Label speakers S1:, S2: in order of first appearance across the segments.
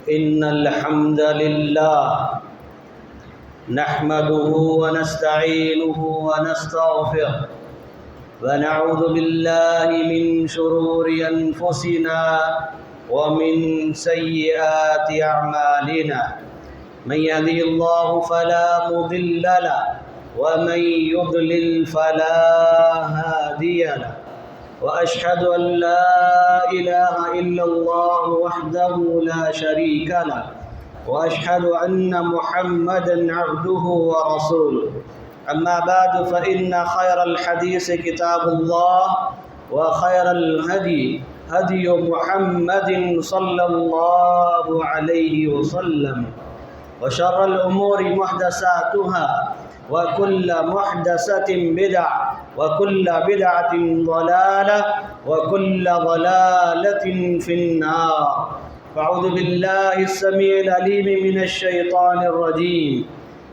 S1: إن الحمد لله نحمده ونستعينه ونستغفره ونعوذ بالله من شرور أنفسنا ومن سيئات أعمالنا من يهده الله فلا مضل له ومن يضلل فلا هادي له وأشهد أن لا إله إلا الله وحده لا شريك له وأشهد أن محمدًا عبده ورسوله أما بعد فإن خير الحديث كتاب الله وخير الهدي هدي محمد صلى الله عليه وسلم وشر الأمور محدثاتها وكل محدثة بدعة وكل بدعة ضلالة وكل ضلالة في النار. أعوذ بالله السميع العليم من الشيطان الرجيم.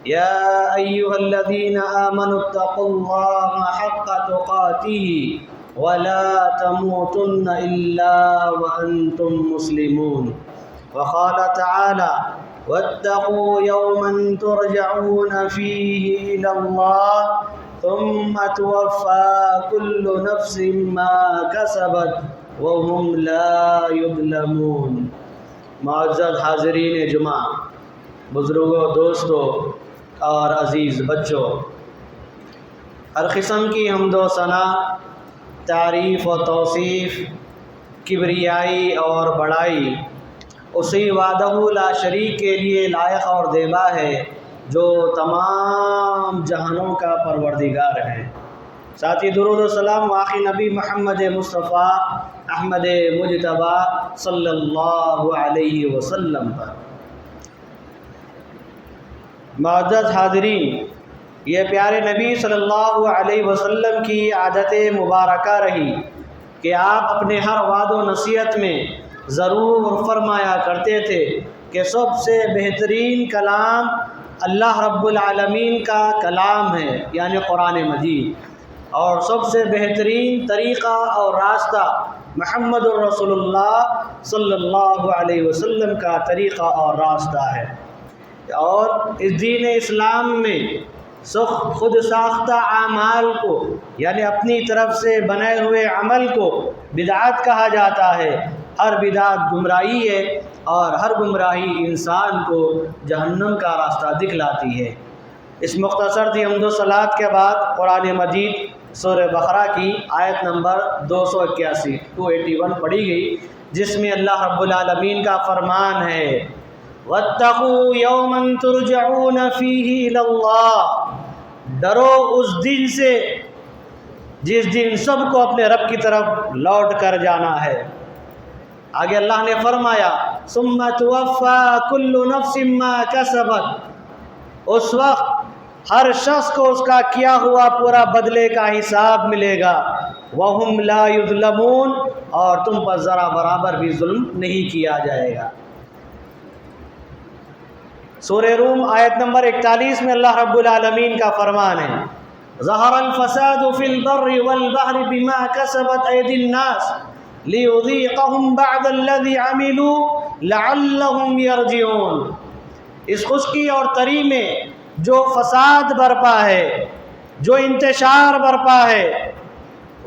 S1: يا أيها الذين آمنوا اتقوا الله حق تقاته ولا تموتن إلا وأنتم مسلمون. وقال تعالى: واتقوا يوما ترجعون فيه إلى الله ثم توفى كل نفس ما كسبت وهم لا يظلمون. معزز حاضرین جمعہ، بزرگوں، دوستوں اور عزیز بچوں، ہر قسم کی حمد و ثنا، تعریف و توصیف، کبریائی اور بڑائی اسی وحدہ لا شریک کے لیے لائق اور دیبا ہے جو تمام جہانوں کا پروردگار ہے۔ ساتھی درود و سلام آخری نبی محمد مصطفیٰ احمد مجتبی صلی اللہ علیہ وسلم پر۔ معزز حاضرین، یہ پیارے نبی صلی اللہ علیہ وسلم کی عادت مبارکہ رہی کہ آپ اپنے ہر وعد و نصیحت میں ضرور فرمایا کرتے تھے کہ سب سے بہترین کلام اللہ رب العالمین کا کلام ہے، یعنی قرآن مجید، اور سب سے بہترین طریقہ اور راستہ محمد الرسول اللہ صلی اللہ علیہ وسلم کا طریقہ اور راستہ ہے۔ اور اس دین اسلام میں خود ساختہ اعمال کو، یعنی اپنی طرف سے بنائے ہوئے عمل کو بدعت کہا جاتا ہے۔ ہر بدعت گمراہی ہے اور ہر گمراہی انسان کو جہنم کا راستہ دکھلاتی ہے۔ اس مختصر سی حمد و صلوات کے بعد قرآن مجید سورہ بقرہ کی آیت نمبر 281 پڑھی گئی، جس میں اللہ رب العالمین کا فرمان ہے: وَاتَّقُوا يَوْمًا تُرْجَعُونَ فِيهِ إِلَى اللَّهِ، ڈرو اس دن سے جس دن سب کو اپنے رب کی طرف لوٹ کر جانا ہے۔ آگے اللہ نے فرمایا: ثُمَّ تُوَفَّى كُلُّ نَفْسٍ مَا كَسَبَتْ، اس وقت ہر شخص کو اس کا کیا ہوا پورا بدلے کا حساب ملے گا۔ وَهُمْ لَا يُظْلَمُونَ، اور تم پر ذرا برابر بھی ظلم نہیں کیا جائے گا۔ سورہ روم آیت نمبر 41 میں اللہ رب العالمین کا فرمان ہے: ظَهَرَ الْفَسَادُ فِي الْبَرِّ وَالْبَحْرِ بِمَا كَسَبَتْ أَيْدِي النَّاسِ لِيُذِيقَهُمْ بَعْضَ الَّذِي عَمِلُوا لَعَلَّهُمْ يَرْجِعُونَ، اس خشکی اور تری میں جو فساد برپا ہے، جو انتشار برپا ہے،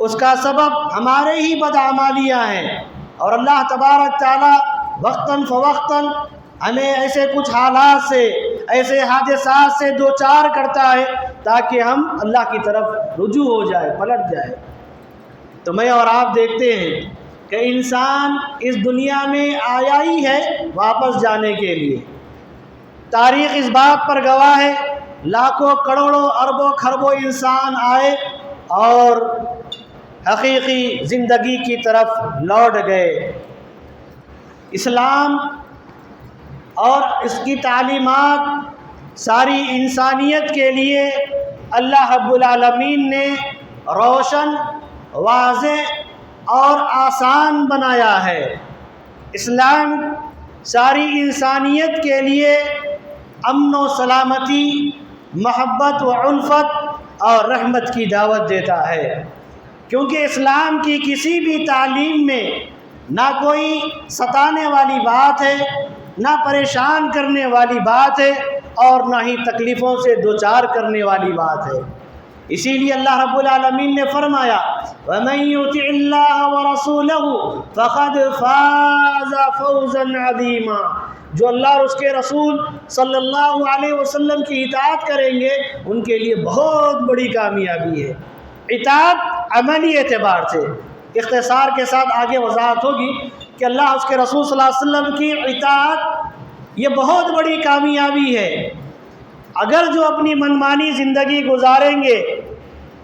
S1: اس کا سبب ہمارے ہی بدعمالیاں ہیں، اور اللہ تبارک تعالیٰ وقتاً فوقتاً ہمیں ایسے کچھ حالات سے، ایسے حادثات سے دوچار کرتا ہے تاکہ ہم اللہ کی طرف رجوع ہو جائے، پلٹ جائے۔ تو میں اور آپ دیکھتے ہیں کہ انسان اس دنیا میں آیا ہی ہے واپس جانے کے لیے۔ تاریخ اس بات پر گواہ ہے، لاکھوں کروڑوں اربوں خربوں انسان آئے اور حقیقی زندگی کی طرف لوٹ گئے۔ اسلام اور اس کی تعلیمات ساری انسانیت کے لیے اللہ رب العالمین نے روشن، واضح اور آسان بنایا ہے۔ اسلام ساری انسانیت کے لیے امن و سلامتی، محبت و الفت اور رحمت کی دعوت دیتا ہے، کیونکہ اسلام کی کسی بھی تعلیم میں نہ کوئی ستانے والی بات ہے، نہ پریشان کرنے والی بات ہے اور نہ ہی تکلیفوں سے دوچار کرنے والی بات ہے۔ اسی لیے اللہ رب العالمین نے فرمایا وَمَن يُطِعِ اللَّهَ وَرَسُولَهُ فَقَدْ فَازَ فَوْزًا عَظِيمًا، جو اللہ اور اس کے رسول صلی اللہ علیہ وسلم کی اطاعت کریں گے ان کے لیے بہت بڑی کامیابی ہے۔ اطاعت عملی اعتبار سے اختصار کے ساتھ آگے وضاحت ہوگی کہ اللہ اس کے رسول صلی اللہ علیہ وسلم کی اطاعت یہ بہت بڑی کامیابی ہے۔ اگر جو اپنی منمانی زندگی گزاریں گے،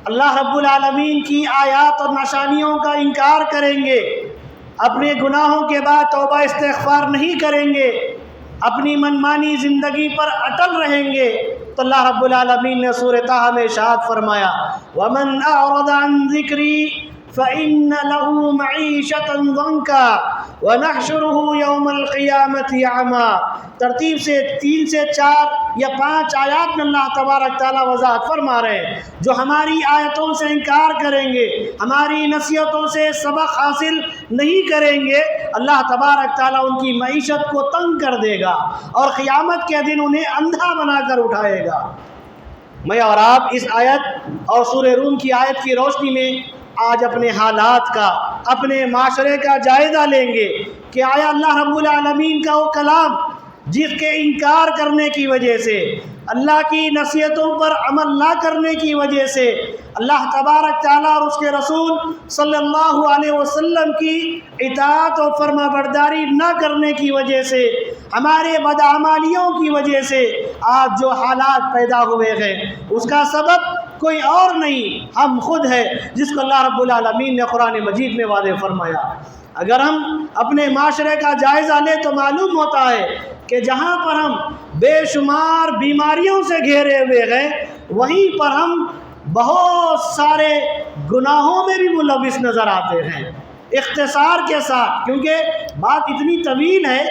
S1: اللہ رب العالمین کی آیات اور نشانیوں کا انکار کریں گے، اپنے گناہوں کے بعد توبہ استغفار نہیں کریں گے، اپنی منمانی زندگی پر اٹل رہیں گے، تو اللہ رب العالمین نے سورہ طٰہٰ میں ارشاد فرمایا وَمَنْ أَعْرَضَ عَنْ ذِكْرِي فَإِنَّ لَهُ مَعِيشَةً ضَنْكًا وَنَحْشُرُهُ يَوْمَ الْقِيَامَةِ أَعْمَىٰ۔ ترتیب سے 3 سے 4 یا 5 آیات میں اللہ تبارک تعالیٰ وضاحت فرما رہے ہیں جو ہماری آیتوں سے انکار کریں گے، ہماری نصیحتوں سے سبق حاصل نہیں کریں گے، اللہ تبارک تعالیٰ ان کی معیشت کو تنگ کر دے گا اور قیامت کے دن انہیں اندھا بنا کر اٹھائے گا۔ میں اور آپ اس آیت اور سورہ روم کی آیت کی روشنی میں آج اپنے حالات کا، اپنے معاشرے کا جائزہ لیں گے کہ آیا اللہ رب العالمین کا وہ کلام جس کے انکار کرنے کی وجہ سے، اللہ کی نصیحتوں پر عمل نہ کرنے کی وجہ سے، اللہ تبارک تعالیٰ اور اس کے رسول صلی اللہ علیہ وسلم کی اطاعت و فرما برداری نہ کرنے کی وجہ سے، ہمارے بدعمالیوں کی وجہ سے آج جو حالات پیدا ہوئے ہیں اس کا سبب کوئی اور نہیں، ہم خود ہیں، جس کو اللہ رب العالمین نے قرآن مجید میں واضح فرمایا۔ اگر ہم اپنے معاشرے کا جائزہ لیں تو معلوم ہوتا ہے کہ جہاں پر ہم بے شمار بیماریوں سے گھیرے ہوئے ہیں وہیں پر ہم بہت سارے گناہوں میں بھی ملوث نظر آتے ہیں۔ اختصار کے ساتھ، کیونکہ بات اتنی طویل ہے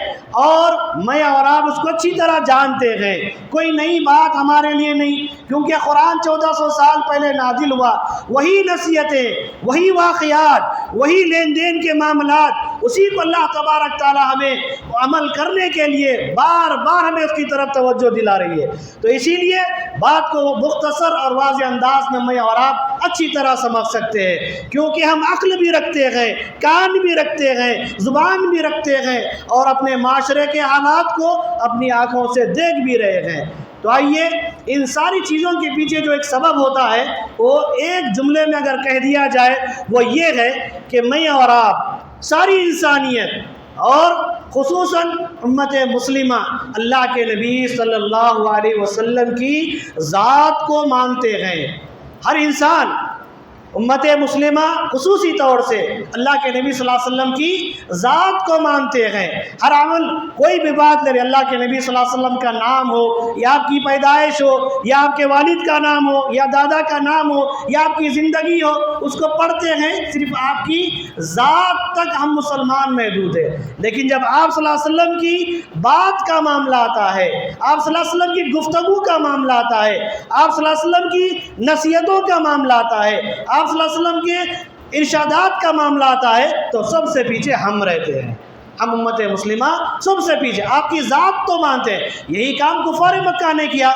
S1: اور میں اور آپ اس کو اچھی طرح جانتے ہیں، کوئی نئی بات ہمارے لیے نہیں، کیونکہ قرآن 1400 سال پہلے نازل ہوا، وہی نصیحتیں، وہی واقعات، وہی لین دین کے معاملات، اسی کو اللہ تبارک تعالیٰ ہمیں عمل کرنے کے لیے بار بار ہمیں اس کی طرف توجہ دلا رہی ہے۔ تو اسی لیے بات کو مختصر اور واضح انداز میں اور آپ اچھی طرح سمجھ سکتے ہیں، کیونکہ ہم عقل بھی رکھتے ہیں، کان بھی رکھتے ہیں، زبان بھی رکھتے ہیں اور اپنے معاشرے کے حالات کو اپنی آنکھوں سے دیکھ بھی رہے ہیں۔ تو آئیے ان ساری چیزوں کے پیچھے جو ایک سبب ہوتا ہے وہ ایک جملے میں اگر کہہ دیا جائے وہ یہ ہے کہ میں اور آپ ساری انسانیت اور خصوصاً امت مسلمہ اللہ کے نبی صلی اللہ علیہ وسلم کی ذات کو مانتے ہیں۔ ہر انسان امت مسلمہ خصوصی طور سے اللہ کے نبی صلی اللہ علیہ وسلم کی ذات کو مانتے ہیں۔ ہر عمل کوئی بھی بات لے، اللہ کے نبی صلی اللہ علیہ وسلم کا نام ہو یا آپ کی پیدائش ہو یا آپ کے والد کا نام ہو یا دادا کا نام ہو یا آپ کی زندگی ہو، اس کو پڑھتے ہیں، صرف آپ کی ذات تک ہم مسلمان محدود ہیں۔ لیکن جب آپ صلی اللہ علیہ وسلم کی بات کا معاملہ آتا ہے، آپ صلی اللہ علیہ وسلم کی گفتگو کا معاملہ آتا ہے، آپ صلی اللہ علیہ وسلم کی نصیحتوں کا معاملہ آتا ہے، آپ صلی اللہ علیہ وسلم کے ارشادات کا معاملہ آتا ہے، تو سب سے پیچھے ہم رہتے ہیں۔ ہم امت مسلمہ سب سے پیچھے، آپ کی ذات تو مانتے ہیں۔ یہی کام کفار مکہ نے کیا۔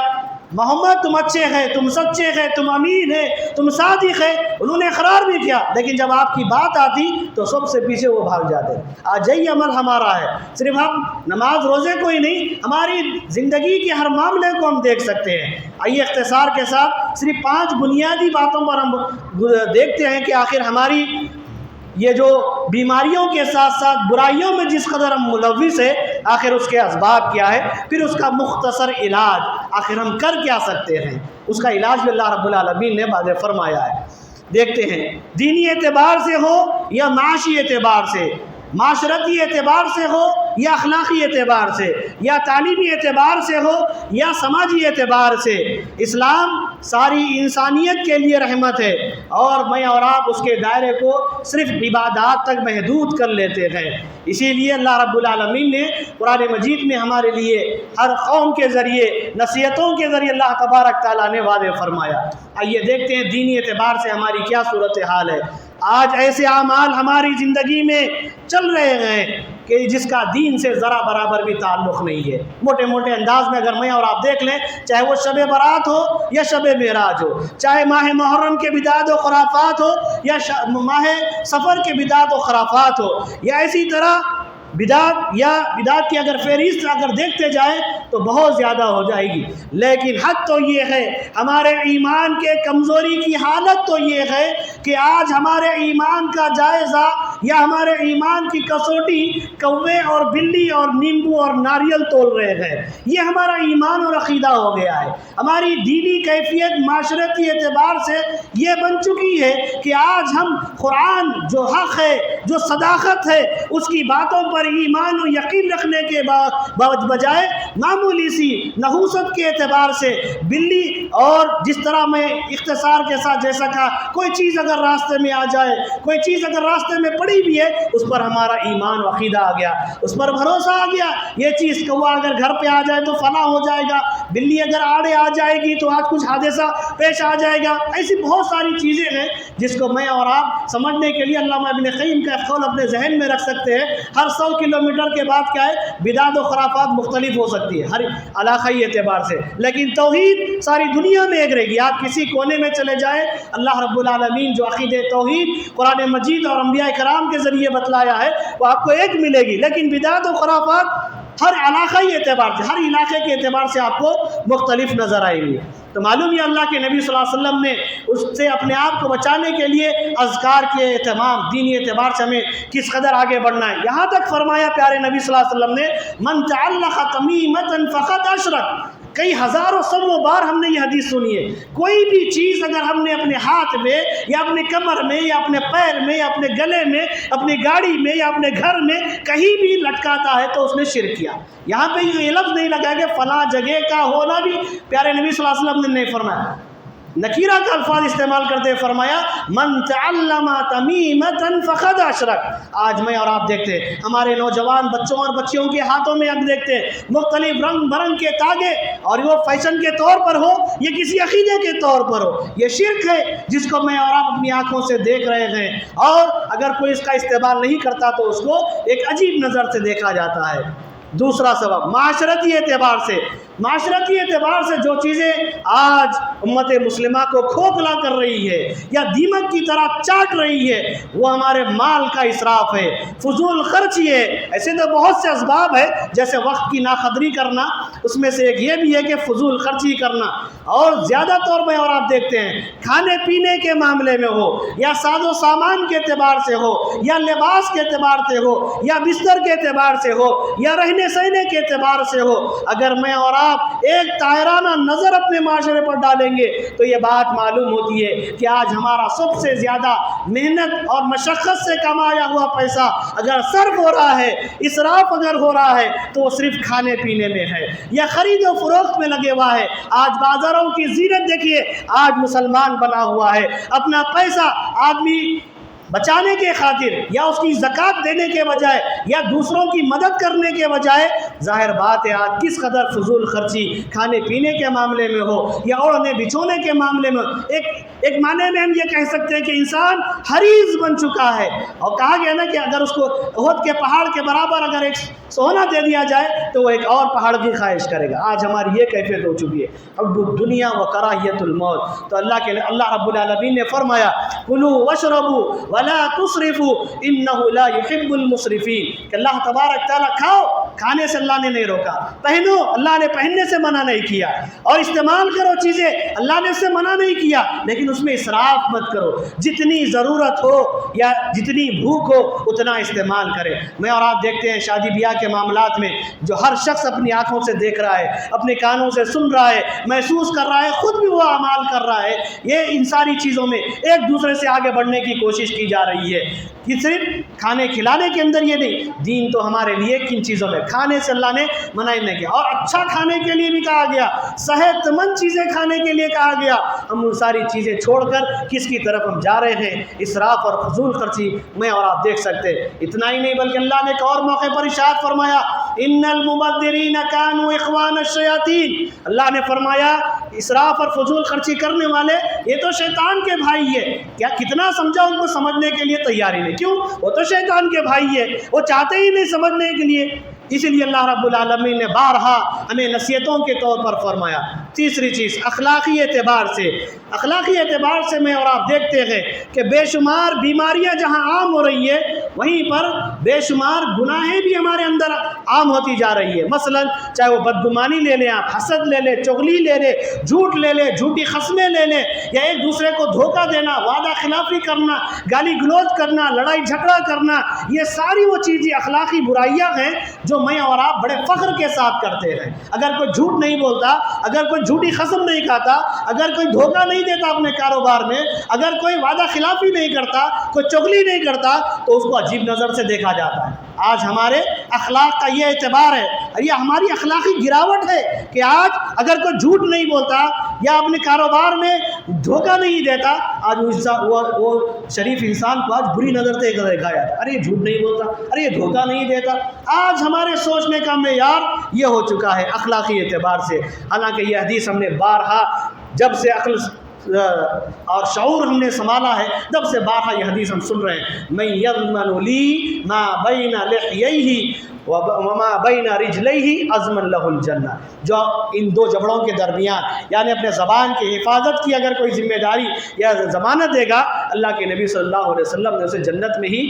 S1: محمد تم اچھے ہیں، تم سچے ہیں، تم امین ہیں، تم صادق ہیں، انہوں نے اقرار بھی کیا، لیکن جب آپ کی بات آتی تو سب سے پیچھے وہ بھاگ جاتے۔ آج یہی عمل ہمارا ہے، صرف ہم نماز روزے کو ہی نہیں، ہماری زندگی کے ہر معاملے کو ہم دیکھ سکتے ہیں۔ آئیے اختصار کے ساتھ صرف 5 بنیادی باتوں پر ہم دیکھتے ہیں کہ آخر ہماری یہ جو بیماریوں کے ساتھ ساتھ برائیوں میں جس قدر ہم ملوث ہیں، آخر اس کے اسباب کیا ہے، پھر اس کا مختصر علاج، آخر ہم کر کیا سکتے ہیں، اس کا علاج بھی اللہ رب العالمین نے واضح فرمایا ہے۔ دیکھتے ہیں دینی اعتبار سے ہو یا معاشی اعتبار سے، معاشرتی اعتبار سے ہو یا اخلاقی اعتبار سے یا تعلیمی اعتبار سے ہو یا سماجی اعتبار سے، اسلام ساری انسانیت کے لیے رحمت ہے، اور میں اور آپ اس کے دائرے کو صرف عبادات تک محدود کر لیتے ہیں۔ اسی لیے اللہ رب العالمین نے قرآن مجید میں ہمارے لیے ہر قوم کے ذریعے، نصیحتوں کے ذریعے اللہ تبارک تعالیٰ نے واضح فرمایا۔ آئیے دیکھتے ہیں دینی اعتبار سے ہماری کیا صورتحال ہے۔ آج ایسے اعمال ہماری زندگی میں چل رہے ہیں کہ جس کا دین سے ذرا برابر بھی تعلق نہیں ہے۔ موٹے موٹے انداز میں اگر میں اور آپ دیکھ لیں، چاہے وہ شب برات ہو یا شب معراج ہو، چاہے ماہ محرم کے بدعت و خرافات ہو یا ماہ سفر کے بدعت و خرافات ہو، یا اسی طرح بدعت کی اگر فہرست اگر دیکھتے جائیں تو بہت زیادہ ہو جائے گی۔ لیکن حد تو یہ ہے، ہمارے ایمان کے کمزوری کی حالت تو یہ ہے کہ آج ہمارے ایمان کا جائزہ یا ہمارے ایمان کی کسوٹی کوے اور بلی اور نیمبو اور ناریل تول رہے ہیں۔ یہ ہمارا ایمان اور عقیدہ ہو گیا ہے۔ ہماری دینی کیفیت معاشرتی اعتبار سے یہ بن چکی ہے کہ آج ہم قرآن جو حق ہے، جو صداقت ہے، اس کی باتوں پر ایمان و یقین رکھنے کے بجائے معمولی سی نحوست کے اعتبار سے بلی، اور جس طرح میں اختصار کے ساتھ جیسا کہا، کوئی چیز اگر راستے میں آ جائے، کوئی چیز اگر راستے میں پڑی بھی ہے، اس پر ہمارا ایمان و عقیدہ آ گیا، اس پر بھروسہ آ گیا۔ یہ چیز کوا اگر گھر پہ آ جائے تو فلاں ہو جائے گا، بلی اگر آڑے آ جائے گی تو آج کچھ حادثہ پیش آ جائے گا۔ ایسی بہت ساری چیزیں ہیں جس کو میں اور آپ سمجھنے کے لیے علامہ ابن قیم کا قول اپنے ذہن میں رکھ سکتے ہیں۔ ہر 100 کلومیٹر کے بعد کیا ہے، بدعت و خرافات مختلف ہو سکتی ہے ہر علاقائی اعتبار سے، لیکن توحید ساری دنیا میں ایک رہے گی۔ آپ کسی کونے میں چلے جائیں، اللہ رب العالمین جو عقید توحید قرآن مجید اور انبیاء کرام کے ذریعے بتلایا ہے وہ آپ کو ایک ملے گی، لیکن بدعت و خرافات ہر علاقائی اعتبار سے، ہر علاقے کے اعتبار سے آپ کو مختلف نظر آئیں گی۔ تو معلوم ہے اللہ کے نبی صلی اللہ علیہ وسلم نے اس سے اپنے آپ کو بچانے کے لیے اذکار کے اہتمام، دینی اعتبار سے ہمیں کس قدر آگے بڑھنا ہے، یہاں تک فرمایا پیارے نبی صلی اللہ علیہ وسلم نے، من تعلق تمیمۃ فقد اشرک۔ کئی ہزاروں سووں بار ہم نے یہ حدیث سنی ہے۔ کوئی بھی چیز اگر ہم نے اپنے ہاتھ میں یا اپنے کمر میں یا اپنے پیر میں یا اپنے گلے میں، اپنی گاڑی میں یا اپنے گھر میں کہیں بھی لٹکاتا ہے تو اس نے شرک کیا۔ یہاں پہ یہ لفظ نہیں لگا کہ فلاں جگہ کا ہونا بھی پیارے نبی صلی اللہ علیہ وسلم نے نہیں فرمایا، نکیرہ کا الفاظ استعمال کرتے فرمایا من تعلم تمیمۃ فقد اشرک۔ آج میں اور آپ دیکھتے ہیں ہمارے نوجوان بچوں اور بچیوں کے ہاتھوں میں اب دیکھتے ہیں مختلف رنگ برنگ کے تاگے، اور وہ فیشن کے طور پر ہو یا کسی عقیدے کے طور پر ہو، یہ شرک ہے جس کو میں اور آپ اپنی آنکھوں سے دیکھ رہے ہیں، اور اگر کوئی اس کا استعمال نہیں کرتا تو اس کو ایک عجیب نظر سے دیکھا جاتا ہے۔ دوسرا سبب معاشرتی اعتبار سے جو چیزیں آج امت مسلمہ کو کھوکھلا کر رہی ہے یا دیمک کی طرح چاٹ رہی ہے، وہ ہمارے مال کا اسراف ہے، فضول خرچی ہے۔ ایسے تو بہت سے اسباب ہے، جیسے وقت کی ناقدری کرنا، اس میں سے ایک یہ بھی ہے کہ فضول خرچی کرنا، اور زیادہ طور پہ اور آپ دیکھتے ہیں کھانے پینے کے معاملے میں ہو یا ساز و سامان کے اعتبار سے ہو یا لباس کے اعتبار سے ہو یا بستر کے اعتبار سے ہو یا رہنے سہنے کے اعتبار سے ہو، اگر میں اور آپ ایک طاہرانہ نظر اپنے معاشرے پر ڈالیں گے تو یہ بات معلوم ہوتی ہے کہ آج ہمارا سب سے زیادہ محنت اور مشقت سے کمایا ہوا پیسہ اگر صرف ہو رہا ہے، اسراف اگر ہو رہا ہے تو وہ صرف کھانے پینے میں ہے یا خرید و فروخت میں لگے ہوا ہے۔ آج بازاروں کی زینت دیکھیے، آج مسلمان بنا ہوا ہے، اپنا پیسہ آدمی بچانے کے خاطر یا اس کی زکوٰۃ دینے کے بجائے یا دوسروں کی مدد کرنے کے بجائے، ظاہر بات ہے آج کس قدر فضول خرچی کھانے پینے کے معاملے میں ہو یا اوڑھنے بچھونے کے معاملے میں، ایک معنی میں ہم یہ کہہ سکتے ہیں کہ انسان حریص بن چکا ہے، اور کہا گیا نا کہ اگر اس کو احد کے پہاڑ کے برابر اگر ایک سونا دے دیا جائے تو وہ ایک اور پہاڑ کی خواہش کرے گا۔ آج ہماری یہ کیفیت ہو چکی ہے، حب الدنیا و کراہیت الموت۔ تو اللہ رب العالمین نے فرمایا کلوا واشربوا ولا تصرفوا انه لا يحب المسرفین، کہ اللہ تبارک تعالیٰ کھاؤ، کھانے سے اللہ نے نہیں روکا، پہنو اللہ نے پہننے سے منع نہیں کیا، اور استعمال کرو چیزیں اللہ نے اس سے منع نہیں کیا، لیکن اس میں اسراف مت کرو، جتنی ضرورت ہو یا جتنی بھوک ہو اتنا استعمال کرے۔ میں اور آپ دیکھتے ہیں شادی بیاہ کے معاملات میں جو ہر شخص اپنی آنکھوں سے دیکھ رہا ہے، اپنے کانوں سے سن رہا ہے، محسوس کر رہا ہے، خود بھی وہ اعمال کر رہا ہے، یہ ان ساری چیزوں میں ایک دوسرے سے آگے بڑھنے کی کوشش کی جا رہی ہے کہ صرف کھانے کھلانے کے اندر یہ نہیں، دین تو ہمارے لیے کن چیزوں میں کھانے سے اللہ نے منع نہیں کیا، اور اچھا کھانے کے لیے بھی کہا گیا، صحت مند چیزیں کھانے کے لیے کہا گیا۔ ہم ان ساری چیزیں چھوڑ کر کس کی طرف ہم جا رہے ہیں؟ اسراف اور فضول خرچی میں اور آپ دیکھ سکتے ہیں۔ اتنا ہی نہیں بلکہ اللہ نے ایک اور موقع پر ارشاد فرمایا ان المبذرین کانوا اخوان الشیاطین، اللہ نے فرمایا
S2: اسراف اور فضول خرچی کرنے والے یہ تو شیطان کے بھائی ہے. کیا کتنا سمجھا ان کو سمجھنے کے لیے تیاری نہیں. کیوں؟ وہ تو شیطان کے بھائی ہے، وہ چاہتے ہی نہیں سمجھنے کے لیے. اسی لیے اللہ رب العالمین نے بارہا ہمیں نصیحتوں کے طور پر فرمایا. تیسری چیز اخلاقی اعتبار سے، اخلاقی اعتبار سے میں اور آپ دیکھتے ہیں کہ بے شمار بیماریاں جہاں عام ہو رہی ہے وہیں پر بے شمار گناہیں بھی ہمارے اندر عام ہوتی جا رہی ہے. مثلا چاہے وہ بدگمانی لے لیں آپ، حسد لے لیں، چغلی لے لیں، جھوٹ لے لیں، جھوٹی قسمیں لے لیں، یا ایک دوسرے کو دھوکہ دینا، وعدہ خلافی کرنا، گالی گلوچ کرنا، لڑائی جھگڑا کرنا، یہ ساری وہ چیزیں اخلاقی برائیاں ہیں جو میں اور آپ بڑے فخر کے ساتھ کرتے ہیں. اگر کوئی جھوٹ نہیں بولتا، اگر کوئی جھوٹی قسم نہیں کھاتا، اگر کوئی دھوکہ نہیں دیتا اپنے کاروبار میں، اگر کوئی وعدہ خلافی نہیں کرتا، کوئی چغلی نہیں کرتا، تو اس کو عجیب نظر سے دیکھا جاتا ہے. آج ہمارے اخلاق کا یہ اعتبار ہے، یہ ہماری اخلاقی گراوٹ ہے کہ آج اگر کوئی جھوٹ نہیں بولتا یا اپنے کاروبار میں دھوکہ نہیں دیتا، آج وہ شریف انسان کو آج بری نظر سے دیکھا جاتا ہے. ارے یہ جھوٹ نہیں بولتا، ارے یہ دھوکہ نہیں دیتا. آج ہمارے سوچنے کا معیار یہ ہو چکا ہے اخلاقی اعتبار سے. حالانکہ یہ حدیث ہم نے بارہا جب سے عقل اور شعور ہم نے سنبھالا ہے تب سے بارہا یہ حدیث ہم سن رہے ہیں. من یضمن لی ما بین لحییہ وما بین رجلیہ اضمن لہ الجنہ. جو ان دو جبڑوں کے درمیان یعنی اپنے زبان کی حفاظت کی اگر کوئی ذمہ داری یا ضمانت دے گا، اللہ کے نبی صلی اللہ علیہ وسلم نے اسے جنت میں ہی،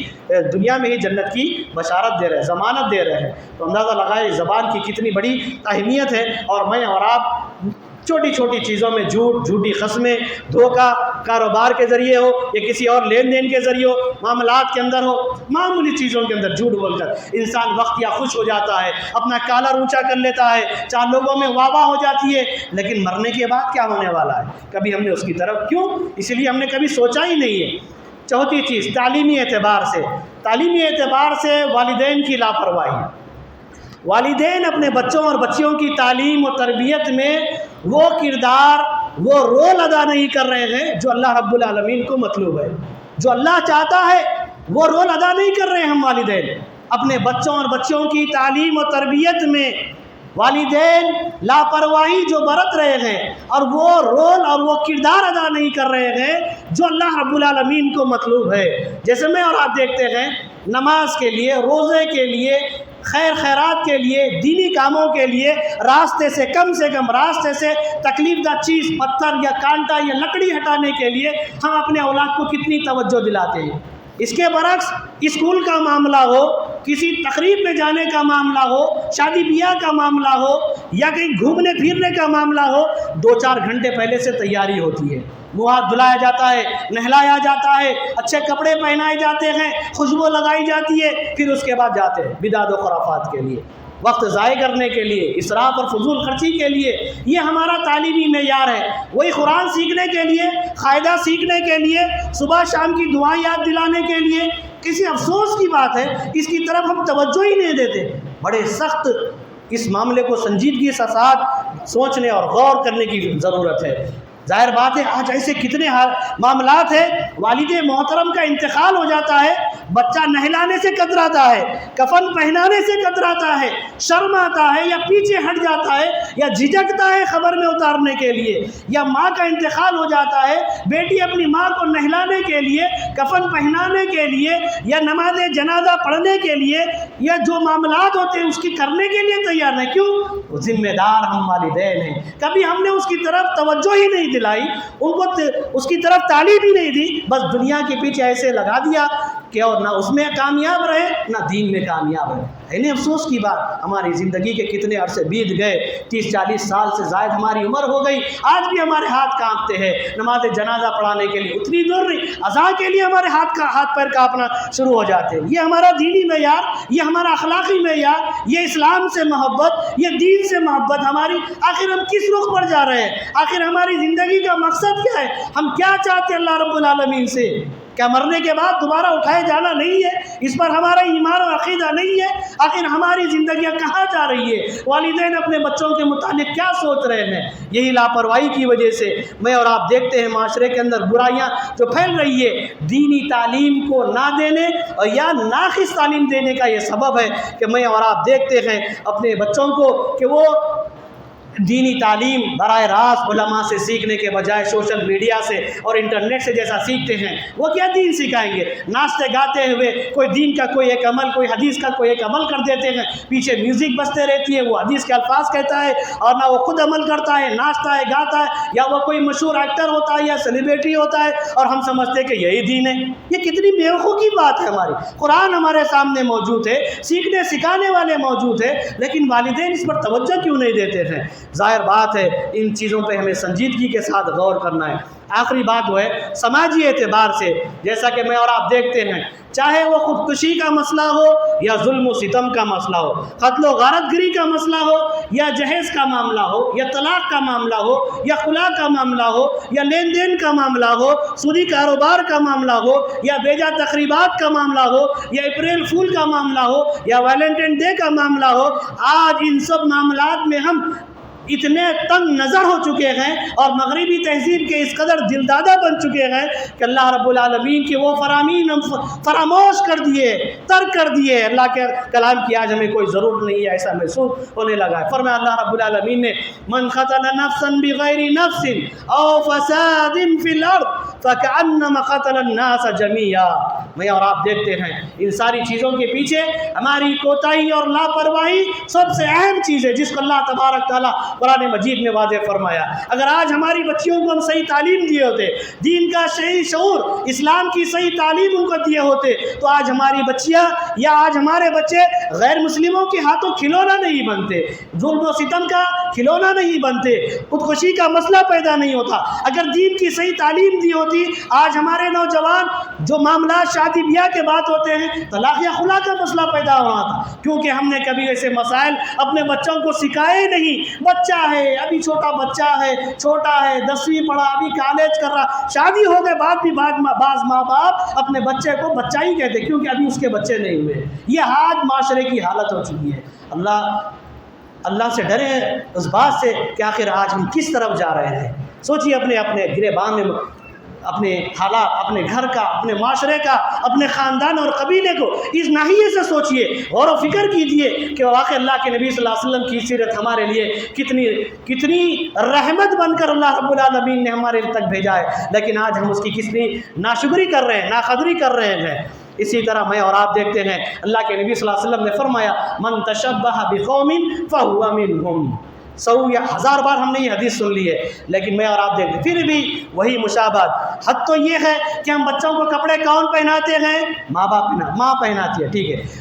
S2: دنیا میں ہی جنت کی بشارت دے رہے ہیں، ضمانت دے رہے ہیں. تو اندازہ لگائے زبان کی کتنی بڑی اہمیت ہے. اور میں اور آپ چھوٹی چھوٹی چیزوں میں جھوٹ، جھوٹی قسمیں، دھوکہ کاروبار کے ذریعے ہو یا کسی اور لین دین کے ذریعے ہو، معاملات کے اندر ہو، معمولی چیزوں کے اندر جھوٹ بول کر انسان وقت یا خوش ہو جاتا ہے، اپنا کالر اونچا کر لیتا ہے، چار لوگوں میں واہ واہ ہو جاتی ہے، لیکن مرنے کے بعد کیا ہونے والا ہے کبھی ہم نے اس کی طرف کیوں؟ اس لیے ہم نے کبھی سوچا ہی نہیں ہے. چوتھی چیز تعلیمی اعتبار سے، تعلیمی اعتبار سے والدین کی لاپرواہی. والدین اپنے بچوں اور بچیوں کی تعلیم و تربیت میں وہ کردار، وہ رول ادا نہیں کر رہے ہیں جو اللہ رب العالمین کو مطلوب ہے، جو اللہ چاہتا ہے وہ رول ادا نہیں کر رہے ہیں. ہم والدین اپنے بچوں اور بچیوں کی تعلیم و تربیت میں والدین لاپرواہی جو برت رہے ہیں اور وہ رول اور وہ کردار ادا نہیں کر رہے ہیں جو اللہ رب العالمین کو مطلوب ہے. جیسے میں اور آپ دیکھتے ہیں نماز کے لیے، روزے کے لیے، خیر خیرات کے لیے، دینی کاموں کے لیے راستے سے کم راستے سے تکلیف دہ چیز، پتھر یا کانٹا یا لکڑی ہٹانے کے لیے ہم اپنے اولاد کو کتنی توجہ دلاتے ہیں. اس کے برعکس اسکول کا معاملہ ہو، کسی تقریب میں جانے کا معاملہ ہو، شادی بیاہ کا معاملہ ہو یا کہیں گھومنے پھرنے کا معاملہ ہو، 2-4 گھنٹے پہلے سے تیاری ہوتی ہے. منہ ہاتھ دھلایا جاتا ہے، نہلایا جاتا ہے، اچھے کپڑے پہنائے جاتے ہیں، خوشبو لگائی جاتی ہے، پھر اس کے بعد جاتے ہیں بدعت و خرافات کے لیے، وقت ضائع کرنے کے لیے، اسراف اور فضول خرچی کے لیے. یہ ہمارا تعلیمی معیار ہے. وہی قرآن سیکھنے کے لیے، قاعدہ سیکھنے کے لیے، صبح شام کی دعائیں یاد دلانے کے لیے. کسی افسوس کی بات ہے اس کی طرف ہم توجہ ہی نہیں دیتے. بڑے سخت اس معاملے کو سنجیدگی کے ساتھ سوچنے اور غور کرنے کی ضرورت ہے. ظاہر بات ہے آج ایسے کتنے معاملات ہیں، والد محترم کا انتقال ہو جاتا ہے، بچہ نہلانے سے کتراتا ہے، کفن پہنانے سے کتراتا ہے، شرم آتا ہے یا پیچھے ہٹ جاتا ہے یا جھجکتا ہے خبر میں اتارنے کے لیے. یا ماں کا انتقال ہو جاتا ہے، بیٹی اپنی ماں کو نہلانے کے لیے، کفن پہنانے کے لیے یا نماز جنازہ پڑھنے کے لیے یا جو معاملات ہوتے ہیں اس کی کرنے کے لیے تیار نہیں. کیوں؟ وہ ذمہ دار ہم والدین ہیں. کبھی ہم نے اس کی طرف توجہ ہی نہیں دلائی، ان کو اس کی طرف تعلیم ہی نہیں دی، بس دنیا کے پیچھے ایسے لگا دیا کہ اور نہ اس میں کامیاب رہے نہ دین میں کامیاب رہے. یعنی افسوس کی بات، ہماری زندگی کے کتنے عرصے بیت گئے، 30-40 سال سے زائد ہماری عمر ہو گئی، آج بھی ہمارے ہاتھ کانپتے ہیں نماز جنازہ پڑھانے کے لیے. اتنی دور نہیں، اذان کے لیے ہمارے ہاتھ پیر کانپنا شروع ہو جاتے ہیں. یہ ہمارا دینی معیار، یہ ہمارا اخلاقی معیار، یہ اسلام سے محبت، یہ دین سے محبت ہماری. آخر ہم کس رخ پر جا رہے ہیں؟ آخر ہماری زندگی کا مقصد کیا ہے؟ ہم کیا چاہتے ہیں اللہ رب العالمین سے؟ کیا مرنے کے بعد دوبارہ اٹھائے جانا نہیں ہے؟ اس پر ہمارا ایمان و عقیدہ نہیں ہے؟ آخر ہماری زندگیاں کہاں جا رہی ہے؟ والدین اپنے بچوں کے متعلق کیا سوچ رہے ہیں؟ یہی لاپرواہی کی وجہ سے میں اور آپ دیکھتے ہیں معاشرے کے اندر برائیاں جو پھیل رہی ہے، دینی تعلیم کو نہ دینے اور یا ناقص تعلیم دینے کا یہ سبب ہے کہ میں اور آپ دیکھتے ہیں اپنے بچوں کو کہ وہ دینی تعلیم براہ راست علماء سے سیکھنے کے بجائے سوشل میڈیا سے اور انٹرنیٹ سے جیسا سیکھتے ہیں، وہ کیا دین سکھائیں گے؟ ناچتے گاتے ہوئے کوئی دین کا کوئی ایک عمل، کوئی حدیث کا کوئی ایک عمل کر دیتے ہیں، پیچھے میوزک بجتے رہتی ہے، وہ حدیث کے الفاظ کہتا ہے اور نہ وہ خود عمل کرتا ہے، ناچتا ہے گاتا ہے، یا وہ کوئی مشہور ایکٹر ہوتا ہے یا سیلیبریٹی ہوتا ہے اور ہم سمجھتے ہیں کہ یہی دین ہے۔ یہ کتنی بیوقوفی کی بات ہے ہماری۔ قرآن ہمارے سامنے موجود ہے، سیکھنے سکھانے والے موجود ہیں، لیکن والدین اس پر توجہ کیوں نہیں دیتے ہیں؟ ظاہر بات ہے ان چیزوں پہ ہمیں سنجیدگی کے ساتھ غور کرنا ہے۔ آخری بات وہ ہے سماجی اعتبار سے، جیسا کہ میں اور آپ دیکھتے ہیں، چاہے وہ خودکشی کا مسئلہ ہو یا ظلم و ستم کا مسئلہ ہو، قتل و غارت گری کا مسئلہ ہو یا جہیز کا معاملہ ہو یا طلاق کا معاملہ ہو یا خلا کا معاملہ ہو یا لین دین کا معاملہ ہو، سودی کاروبار کا معاملہ ہو یا بیجا تقریبات کا معاملہ ہو یا اپریل فول کا معاملہ ہو یا ویلنٹائن ڈے کا معاملہ ہو، آج ان سب معاملات میں ہم اتنے تنگ نظر ہو چکے ہیں اور مغربی تہذیب کے اس قدر دلدادہ بن چکے ہیں کہ اللہ رب العالمین کے وہ فرامین ہم فراموش کر دیے، ترک کر دیے۔ اللہ کے کلام کی آج ہمیں کوئی ضرورت نہیں ہے، ایسا محسوس ہونے لگا ہے۔ فرمایا اللہ رب العالمین نے من قتل نفسا بغیر نفس او فساد فی الارض فکأنما قتل الناس جميعا۔ میں اور آپ دیکھتے ہیں ان ساری چیزوں کے پیچھے ہماری کوتاہی اور لاپرواہی سب سے اہم چیز ہے، جس کو اللہ تبارک تعالیٰ قرآن مجید میں واضح فرمایا۔ اگر آج ہماری بچیوں کو ہم صحیح تعلیم دیے ہوتے، دین کا صحیح شعور، اسلام کی صحیح تعلیم ان کو دیے ہوتے، تو آج ہماری بچیاں یا آج ہمارے بچے غیر مسلموں کے ہاتھوں کھلونا نہیں بنتے، ظلم و ستم کا کھلونا نہیں بنتے، خودکشی کا مسئلہ پیدا نہیں ہوتا۔ اگر دین کی صحیح تعلیم دی ہوتی، آج ہمارے نوجوان جو معاملات شادی بیاہ کے بات ہوتے ہیں، طلاق یا خلا کا مسئلہ پیدا ہوا تھا، کیونکہ ہم نے کبھی ایسے مسائل اپنے بچوں کو سکھائے نہیں۔ بچہ ہے، ابھی چھوٹا بچہ ہے، چھوٹا ہے، 10ویں پڑھا، ابھی کالج کر رہا، شادی ہو گئے بعد بھی بعض ماں باپ اپنے بچے کو بچہ ہی کہتے کیونکہ ابھی اس کے بچے نہیں ہوئے۔ یہ آج معاشرے کی حالت ہو چکی ہے۔ اللہ سے ڈرے اس بات سے کہ آخر آج ہم کس طرف جا رہے ہیں۔ سوچیے اپنے گریبان میں اپنے حالات، اپنے گھر کا، اپنے معاشرے کا، اپنے خاندان اور قبیلے کو اس ناحیے سے سوچئے، غور و فکر کیجئے کہ واقعی اللہ کے نبی صلی اللہ علیہ وسلم کی سیرت ہمارے لیے کتنی رحمت بن کر اللہ رب العالمین نے ہمارے تک بھیجا ہے، لیکن آج ہم اس کی کتنی ناشکری کر رہے ہیں، ناقدری کر رہے ہیں۔ اسی طرح میں اور آپ دیکھتے ہیں اللہ کے نبی صلی اللہ علیہ وسلم نے فرمایا من تشبہ بقوم فہو منہم۔ 100 یا 1000 بار ہم نے یہ حدیث سن لی ہے، لیکن میں اور آپ دیکھتے ہیں پھر بھی وہی مشابہت۔ حد تو یہ ہے کہ ہم بچوں کو کپڑے کون پہناتے ہیں؟ ماں پہناتی ہے،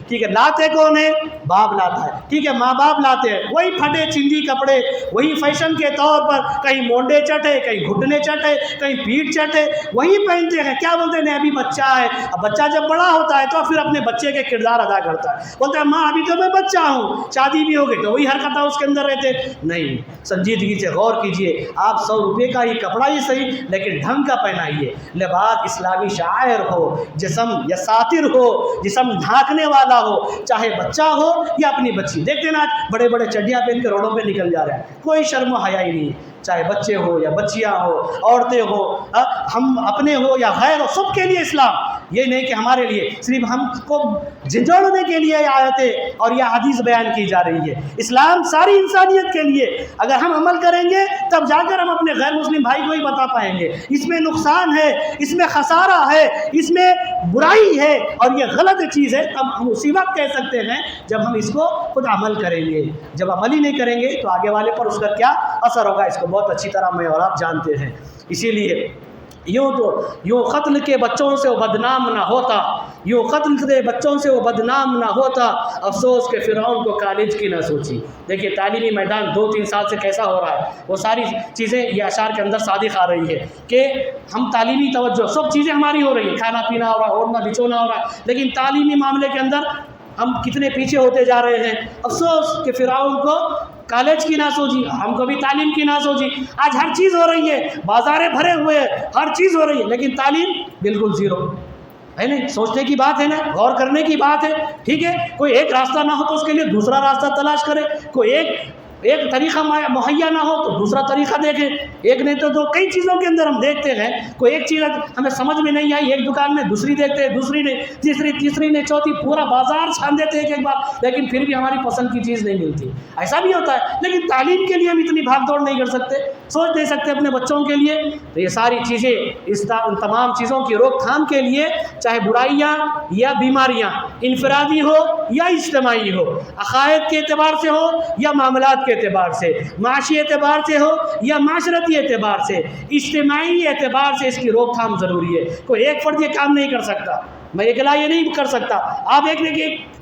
S2: ٹھیک ہے، لاتے کون ہے؟ باپ لاتا ہے، ٹھیک ہے، ماں باپ لاتے ہیں، وہی پھٹے چندی کپڑے، وہی فیشن کے طور پر کہیں مونڈے چٹے، کہیں گھٹنے چٹے، کہیں پیٹھ چٹے، وہی پہنتے ہیں۔ کیا بولتے ہیں؟ ابھی بچہ ہے۔ اب بچہ جب بڑا ہوتا ہے تو پھر اپنے بچے کے کردار ادا کرتا ہے، بولتا ہے ماں ابھی تو میں بچہ ہوں، شادی بھی ہو گئی تو وہی حرکتیں اس کے اندر رہتے۔ نہیں، سنجیدگی سے غور کیجئے، آپ 100 روپے کا ہی کپڑا ہی صحیح لیکن ڈھنگ کا پہنائیے، لباس اسلامی شاعر ہو، جسم یا ساتر ہو، جسم ڈھانکنے والا ہو، چاہے بچہ ہو یا اپنی بچی۔ دیکھتے ہیں نا آج بڑے بڑے چڈیاں پہن کے روڈوں پہ نکل جا رہے ہیں، کوئی شرم و حیا ہی نہیں ہے، چاہے بچے ہو یا بچیاں ہو، عورتیں ہو، ہم اپنے ہو یا غیر ہو، سب کے لیے اسلام۔ یہ نہیں کہ ہمارے لیے صرف ہم کو جھنجھوڑنے کے لیے آیتیں اور یہ حدیث بیان کی جا رہی ہے۔ اسلام ساری انسانیت کے لیے، اگر ہم عمل کریں گے تب جا کر ہم اپنے غیر مسلم بھائی کو ہی بتا پائیں گے اس میں نقصان ہے، اس میں خسارہ ہے، اس میں برائی ہے اور یہ غلط چیز ہے، تب ہم اسی وقت کہہ سکتے ہیں جب ہم اس کو خود عمل کریں گے۔ جب عمل ہی نہیں کریں گے تو آگے والے پر اس کا کیا اثر ہوگا، اس کو بہت اچھی طرح میں اور آپ جانتے ہیں۔ اسی لیے یوں قتل کے بچوں سے وہ بدنام نہ ہوتا، یوں قتل کے بچوں سے وہ بدنام نہ ہوتا، افسوس کہ فرعون کو کالج کی نہ سوچی۔ دیکھیے تعلیمی میدان 2-3 سال سے کیسا ہو رہا ہے، وہ ساری چیزیں یہ اشعار کے اندر صادق آ رہی ہے کہ ہم تعلیمی توجہ سب چیزیں ہماری ہو رہی ہیں، کھانا پینا ہو رہا ہے، اوڑھنا بچھونا ہو رہا ہے، لیکن تعلیمی معاملے کے اندر ہم کتنے پیچھے ہوتے جا رہے ہیں۔ افسوس کہ فرعون کو کالج کی نہ سوچی، ہم کو بھی تعلیم کی نہ سوچی۔ آج ہر چیز ہو رہی ہے، بازاریں بھرے ہوئے ہیں، ہر چیز ہو رہی ہے، لیکن تعلیم بالکل زیرو ہے۔ نہیں، سوچنے کی بات ہے نا، غور کرنے کی بات ہے، ٹھیک ہے۔ کوئی ایک راستہ نہ ہو تو اس کے لیے دوسرا راستہ تلاش کرے، کوئی ایک ایک طریقہ مہیا نہ ہو تو دوسرا طریقہ دیکھیں، ایک نہیں تو کئی چیزوں کے اندر ہم دیکھتے ہیں کوئی ایک چیز ہمیں سمجھ میں نہیں آئی، ایک دکان میں دوسری دیکھتے ہیں، دوسری نے تیسری نے چوتھی، پورا بازار چھان دیتے ہیں ایک بار، لیکن پھر بھی ہماری پسند کی چیز نہیں ملتی، ایسا بھی ہوتا ہے۔ لیکن تعلیم کے لیے ہم اتنی بھاگ دوڑ نہیں کر سکتے، سوچ دے سکتے اپنے بچوں کے لیے، تو یہ ساری چیزیں ان تمام چیزوں کی روک تھام کے لیے، چاہے برائیاں یا بیماریاں انفرادی ہو یا اجتماعی ہو، عقائد کے اعتبار سے ہو یا معاملات کے اعتبار سے، معاشی اعتبار سے ہو یا معاشرتی اعتبار سے، اجتماعی اعتبار سے اس کی روک تھام ضروری ہے۔ کوئی ایک فرد یہ کام نہیں کر سکتا، میں اکیلا یہ نہیں کر سکتا، آپ ایک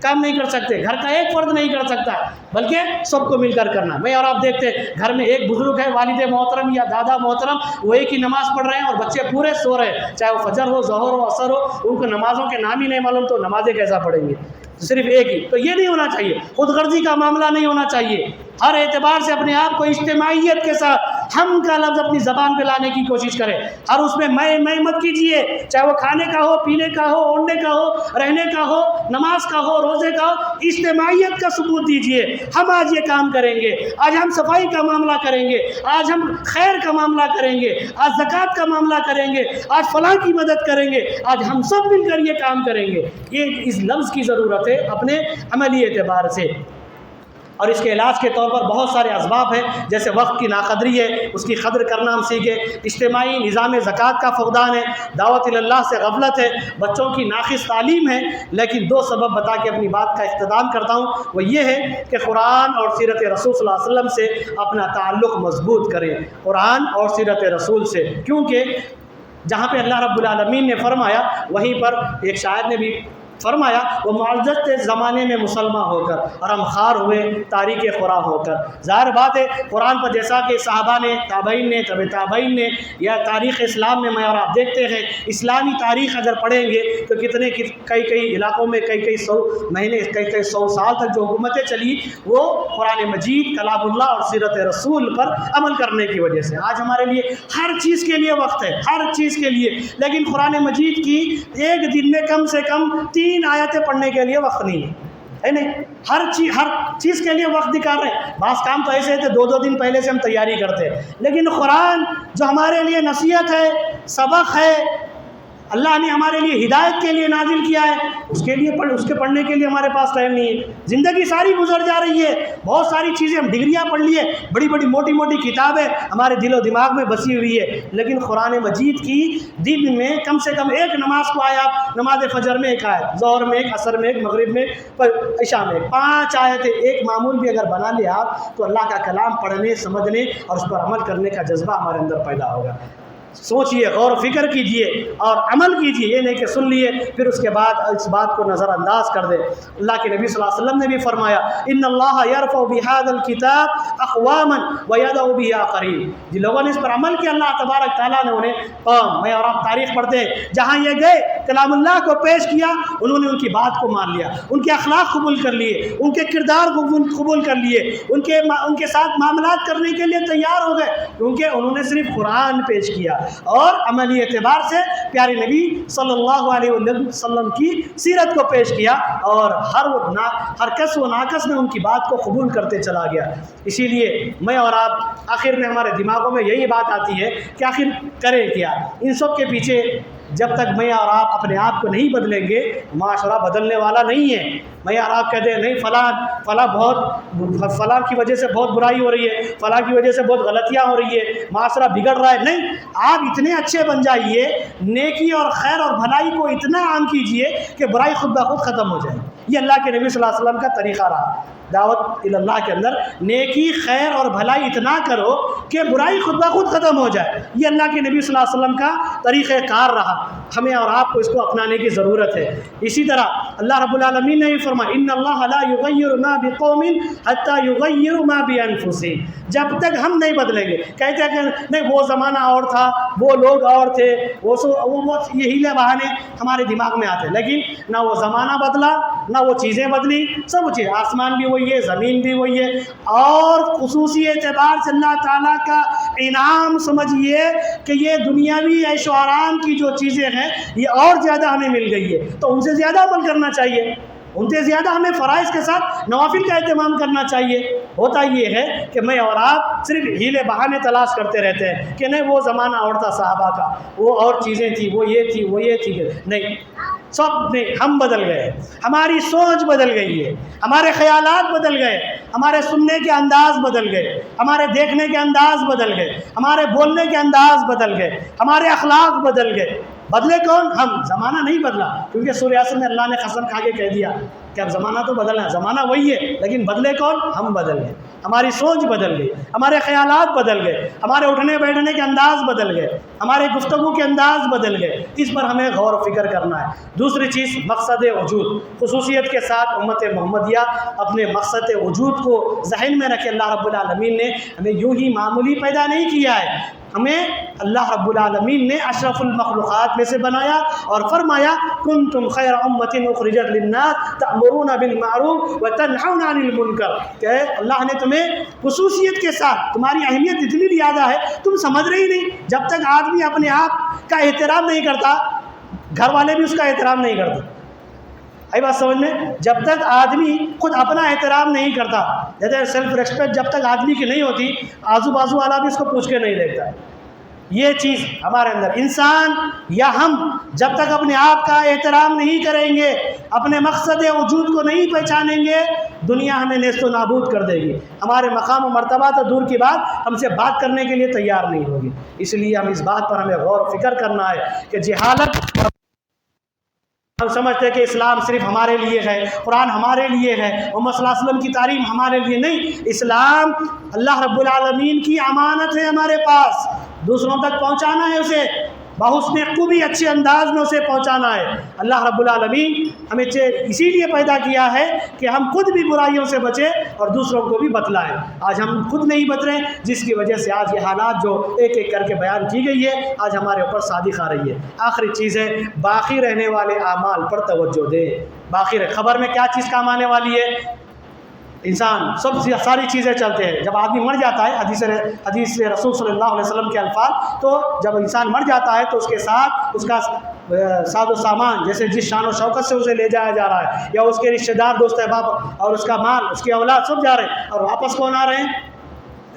S2: کام نہیں کر سکتے، گھر کا ایک فرد نہیں کر سکتا، بلکہ سب کو مل کر کرنا۔ میں اور آپ دیکھتے ہیں گھر میں ایک بزرگ ہے، والد محترم یا دادا محترم، وہ ایک ہی نماز پڑھ رہے ہیں اور بچے پورے سو رہے ہیں، چاہے وہ فجر ہو، ظہر ہو، عصر ہو، ان کو نمازوں کے نام ہی نہیں معلوم تو نمازیں کیسا پڑھیں گے؟ صرف ایک ہی۔ تو یہ نہیں ہونا چاہیے، خود غرضی کا معاملہ نہیں ہونا چاہیے، ہر اعتبار سے اپنے آپ کو اجتماعیت کے ساتھ ہم کا لفظ اپنی زبان پہ لانے کی کوشش کریں، اور اس میں میں مت کیجیے، چاہے وہ کھانے کا ہو، پینے کا ہو، اوڑھنے کا ہو، رہنے کا ہو، نماز کا ہو، روزے کا ہو، اجتماعیت کا ثبوت دیجیے۔ ہم آج یہ کام کریں گے، آج ہم صفائی کا معاملہ کریں گے، آج ہم خیر کا معاملہ کریں گے، آج زکوٰۃ کا معاملہ کریں گے، آج فلاں کی مدد کریں گے، آج ہم سب مل کر یہ کام کریں گے۔ یہ اس لفظ کی ضرورت ہے اپنے عملی اعتبار سے، اور اس کے علاج کے طور پر بہت سارے اسباب ہیں، جیسے وقت کی ناقدری ہے، اس کی قدر کرنا ہم سیکھیں، اجتماعی نظام زکوٰۃ کا فقدان ہے، دعوت اللہ سے غفلت ہے، بچوں کی ناقص تعلیم ہے۔ لیکن دو سبب بتا کے اپنی بات کا اختتام کرتا ہوں، وہ یہ ہے کہ قرآن اور سیرت رسول صلی اللہ علیہ وسلم سے اپنا تعلق مضبوط کریں، قرآن اور سیرت رسول سے، کیونکہ جہاں پہ اللہ رب العالمین نے فرمایا، وہیں پر ایک شاعر نے بھی فرمایا، وہ معزز تھے زمانے میں مسلمان ہو کر، اور ہم خار ہوئے تاریخ خورا ہو کر۔ ظاہر بات ہے قرآن پر جیسا کہ صحابہ نے، تابعین نے، تبع تابعین نے، یا تاریخ اسلام میں اور آپ دیکھتے ہیں اسلامی تاریخ اگر پڑھیں گے تو کتنے کئی علاقوں میں کئی سو مہینے، کئی سو سال تک جو حکومتیں چلی، وہ قرآن مجید، کلام اللہ اور سیرت رسول پر عمل کرنے کی وجہ سے۔ آج ہمارے لیے ہر چیز کے لیے وقت ہے، ہر چیز کے لیے، لیکن قرآن مجید کی ایک دن میں کم سے کم 3 آیتیں پڑھنے کے لیے وقت نہیں ہے نہیں، ہر چیز کے لیے وقت نکال رہے ہیں۔ بعض کام تو ایسے تھے 2 دن پہلے سے ہم تیاری کرتے ہیں، لیکن قرآن جو ہمارے لیے نصیحت ہے، سبق ہے، اللہ نے ہمارے لیے ہدایت کے لیے نازل کیا ہے، اس کے پڑھنے کے لیے ہمارے پاس ٹائم نہیں ہے۔ زندگی ساری گزر جا رہی ہے، بہت ساری چیزیں، ہم ڈگریاں پڑھ لیے، بڑی موٹی کتابیں ہمارے دل و دماغ میں بسی ہوئی ہے، لیکن قرآن مجید کی دن میں کم سے کم ایک نماز کو آپ نماز فجر میں ایک آیت، ظہر میں ایک، عصر میں ایک، مغرب میں، عشاء میں 5 آیتیں، ایک معمول بھی اگر بنا لے آپ، تو اللہ کا کلام پڑھنے، سمجھنے اور اس پر عمل کرنے کا جذبہ ہمارے اندر پیدا ہوگا۔ سوچئے، غور و فکر کیجئے اور عمل کیجئے، یہ نہیں کہ سن لیے پھر اس کے بعد اس بات کو نظر انداز کر دے۔ اللہ کے نبی صلی اللہ علیہ وسلم نے بھی فرمایا، ان اللہ یرفع بہذا الکتاب اقواما ویضع بہ آخرین، جن لوگوں نے اس پر عمل کیا اللہ تبارک تعالیٰ نے انہیں قوم، میں اور آپ تاریخ پڑھتے ہیں، جہاں یہ گئے کلام اللہ کو پیش کیا، انہوں نے ان کی بات کو مان لیا، ان کے اخلاق قبول کر لیے، ان کے کردار کو قبول کر لیے، ان کے ساتھ معاملات کرنے کے لیے تیار ہو گئے، کیونکہ انہوں نے صرف قرآن پیش کیا اور عملی اعتبار سے پیارے نبی صلی اللہ علیہ وسلم کی سیرت کو پیش کیا، اور ہر کس و ناقص میں ان کی بات کو قبول کرتے چلا گیا۔ اسی لیے میں اور آپ آخر میں ہمارے دماغوں میں یہی بات آتی ہے کہ آخر کریں کیا؟ ان سب کے پیچھے جب تک میں اور آپ اپنے آپ کو نہیں بدلیں گے، معاشرہ بدلنے والا نہیں ہے۔ میں اور آپ کہتے ہیں نہیں فلاں کی وجہ سے بہت برائی ہو رہی ہے، فلاں کی وجہ سے بہت غلطیاں ہو رہی ہے، معاشرہ بگڑ رہا ہے، نہیں، آپ اتنے اچھے بن جائیے، نیکی اور خیر اور بھلائی کو اتنا عام کیجئے کہ برائی خود بخود ختم ہو جائے۔ یہ اللہ کے نبی صلی اللہ علیہ وسلم کا طریقہ رہا، دعوت اللہ کے اندر نیکی، خیر اور بھلائی اتنا کرو کہ برائی خود بخود ختم ہو جائے۔ یہ اللہ کے نبی صلی اللہ علیہ وسلم کا طریقہ کار رہا، ہمیں اور آپ کو اس کو اپنانے کی ضرورت ہے۔ اسی طرح اللہ رب العالمین نے بھی فرمایا، ان اللہ لا یغیر ما بقوم حتی یغیروا ما بانفسہم، جب تک ہم نہیں بدلیں گے۔ کہتے ہیں کہ نہیں وہ زمانہ اور تھا، وہ لوگ اور تھے، وہ یہ ہیلے بہانے ہمارے دماغ میں آتے، لیکن نہ وہ زمانہ بدلا، نہ وہ چیزیں بدلی، سب چیز، آسمان بھی وہی ہے، زمین بھی وہی ہے، اور خصوصی اعتبار سے اللہ تعالیٰ کا انعام سمجھیے کہ یہ دنیاوی عیش و آرام کی جو چیزیں ہیں یہ اور زیادہ ہمیں مل گئی ہے، تو ان سے زیادہ عمل کرنا چاہیے، ان سے زیادہ ہمیں فرائض کے ساتھ نوافل کا اہتمام کرنا چاہیے۔ ہوتا یہ ہے کہ میں اور آپ صرف ہیلے بہانے تلاش کرتے رہتے ہیں کہ نہیں وہ زمانہ اور تھا صحابہ کا، وہ اور چیزیں تھیں، وہ یہ تھی، وہ یہ تھی. نہیں، سب نہیں، ہم بدل گئے، ہماری سوچ بدل گئی ہے، ہمارے خیالات بدل گئے، ہمارے سننے کے انداز بدل گئے، ہمارے دیکھنے کے انداز بدل گئے، ہمارے بولنے کے انداز بدل گئے، ہمارے اخلاق بدل گئے. بدلے کون؟ ہم. زمانہ نہیں بدلا، کیونکہ سورہ یاسین میں اللہ نے قسم کھا کے کہہ دیا کہ اب زمانہ تو بدلنا ہے، زمانہ وہی ہے، لیکن بدلے کون؟ ہم بدل گئے. ہماری سوچ بدل گئی، ہمارے خیالات بدل گئے، ہمارے اٹھنے بیٹھنے کے انداز بدل گئے، ہمارے گفتگو کے انداز بدل گئے. اس پر ہمیں غور و فکر کرنا ہے. دوسری چیز مقصد وجود، خصوصیت کے ساتھ امت محمدیہ اپنے مقصد وجود کو ذہن میں رکھے. اللہ رب العالمین نے ہمیں یوں ہی معمولی پیدا نہیں کیا ہے، ہمیں اللہ رب العالمین نے اشرف المخلوقات میں سے بنایا اور فرمایا کنتم خیر امۃ اخرجت للناس تأمرون بالمعروف وتنہون عن المنکر، کہ اللہ نے تمہیں خصوصیت کے ساتھ، تمہاری اہمیت اتنی زیادہ ہے تم سمجھ رہی نہیں. جب تک آدمی اپنے آپ کا احترام نہیں کرتا، گھر والے بھی اس کا احترام نہیں کرتے. آئی بات سمجھ میں؟ جب تک آدمی خود اپنا احترام نہیں کرتا، جیسے سیلف ریسپیکٹ جب تک آدمی کی نہیں ہوتی، آزو بازو والا بھی اس کو پوچھ کے نہیں دیکھتا. یہ چیز ہمارے اندر، انسان یا ہم جب تک اپنے آپ کا احترام نہیں کریں گے، اپنے مقصد وجود کو نہیں پہچانیں گے، دنیا ہمیں نیست و نابود کر دے گی. ہمارے مقام و مرتبہ تو دور کی بات، ہم سے بات کرنے کے لیے تیار نہیں ہوگی. اس لیے ہم اس بات پر ہمیں غور و فکر کرنا ہے کہ جہالت، ہم سمجھتے ہیں کہ اسلام صرف ہمارے لیے ہے، قرآن ہمارے لیے ہے، محمد صلی اللہ علیہ وسلم کی تعلیم ہمارے لیے نہیں. اسلام اللہ رب العالمین کی امانت ہے ہمارے پاس، دوسروں تک پہنچانا ہے، اسے بحسن خوبی اچھے انداز میں اسے پہنچانا ہے. اللہ رب العالمین ہمیں اسی لیے پیدا کیا ہے کہ ہم خود بھی برائیوں سے بچیں اور دوسروں کو بھی بتلائیں. آج ہم خود نہیں بچ رہے، جس کی وجہ سے آج یہ حالات جو ایک ایک کر کے بیان کی گئی ہے آج ہمارے اوپر صادق آ رہی ہے. آخری چیز ہے باقی رہنے والے اعمال پر توجہ دیں. باقی خبر میں کیا چیز کام آنے والی ہے؟ انسان سب ساری چیزیں چلتے ہیں. جب آدمی مر جاتا ہے، حدیث رسول صلی اللہ علیہ وسلم کے الفاظ، تو جب انسان مر جاتا ہے تو اس کے ساتھ اس کا ساز و سامان، جیسے جس شان و شوکت سے اسے لے جایا جا رہا ہے، یا اس کے رشتہ دار، دوست احباب اور اس کا مال، اس کی اولاد سب جا رہے ہیں. اور واپس کون آ رہے ہیں؟